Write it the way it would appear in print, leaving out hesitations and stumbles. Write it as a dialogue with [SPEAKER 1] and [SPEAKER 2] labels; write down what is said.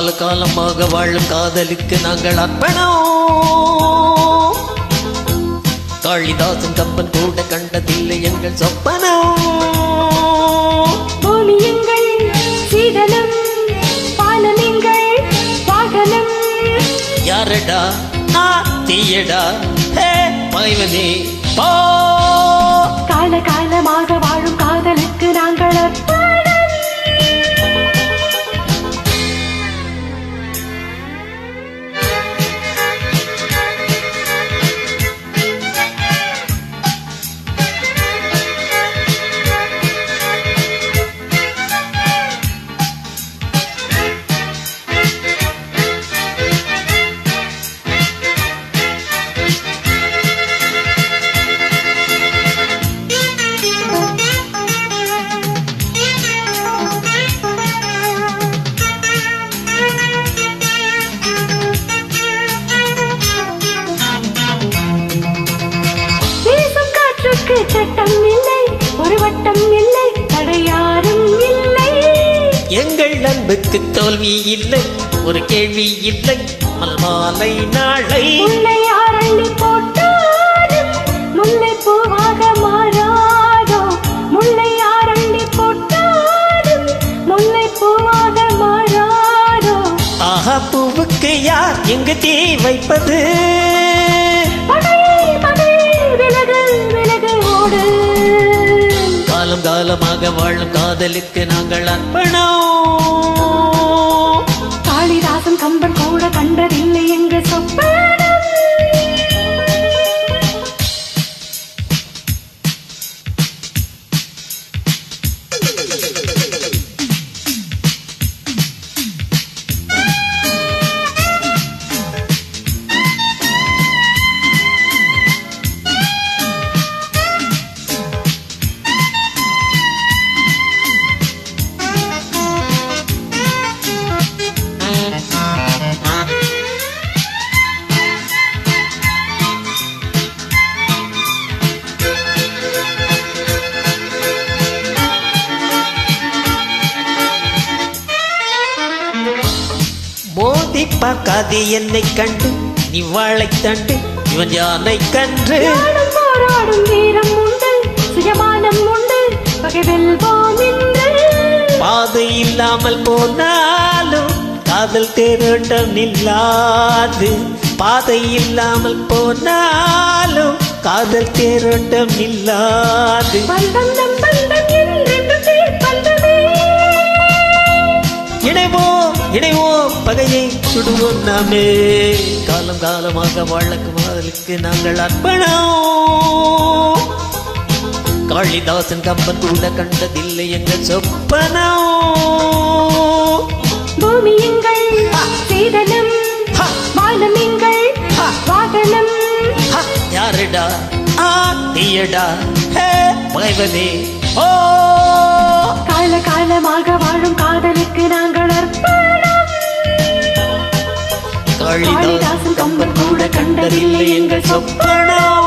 [SPEAKER 1] கால காலமாக வாழும் காதலுக்கு நாங்கள் அர்ப்பணம். காளிதாசன் கம்பன் கூட கண்டதில்லை எங்கள் சொப்பனம்.
[SPEAKER 2] பூமி எங்கள் சீதனம், பாலம் எங்கள் வாகனம்.
[SPEAKER 1] யாரடா தீயடா பகைவனே போ.
[SPEAKER 2] கால காலமாக வாழும் காதலுக்கு நாங்கள் அர்ப்பணம். சட்டம் இல்லை, ஒரு வட்டம் இல்லை, தடையாரும் இல்லை.
[SPEAKER 1] எங்கள் அன்புக்கு தோல்வி இல்லை, ஒரு கேள்வி இல்லை, மல்மாலை நாளை.
[SPEAKER 2] முல்லை அள்ளி போட்டாலும் முல்லை பூவாக மாறாதோ. முல்லை அள்ளி போட்டாலும் முல்லை பூவாக மாறாதோ.
[SPEAKER 1] ஆஹா, பூவுக்கு யார் எங்கு தீ வைப்பது? காலம் காலமாக வாழும் காதலுக்கு நாங்கள் அர்ப்பணம்.
[SPEAKER 2] காளிதாசன் கம்பன் கூட கண்டதில்லை எங்கள் சொப்பனம்.
[SPEAKER 1] மோதி பார்க்காதே என்னை கண்டு, நீ வாழை தண்டு, இவன் யானை கன்று.
[SPEAKER 2] போராடும் வீரம் உண்டு, சுயமானம் உண்டு, பகை வெல்வோம் என்று.
[SPEAKER 1] பாதை இல்லாமல் போனாலும் காதல் தேரோட்டம் நில்லாது. பாதை இல்லாமல் போனாலும் காதல் தேரோட்டம் நில்லாது.
[SPEAKER 2] பந்தம் பந்தம் என்றென்று தீர்ப்பந்தமே.
[SPEAKER 1] இணைவோம் இணைவோம், பகையை சுடுவோம் நாமே. காலம் காலமாக வாழக்கும் காதலுக்கு நாங்கள் அர்ப்பணம். காளிதாசன் கம்பன் கூட கண்டதில்லை எங்கள் சொப்பனம்.
[SPEAKER 2] பூமி எங்கள் சீதனம், பாலம் எங்கள் வாகனம்.
[SPEAKER 1] யாரடா தீயடா பகைவனே ஓ.
[SPEAKER 2] கால காலமாக வாழும் காதலுக்கு நாங்கள் அர்ப்பணம்.
[SPEAKER 1] காளிதாசன் கம்பன் கூட கண்டதில்லை எங்கள் சொப்பனம்.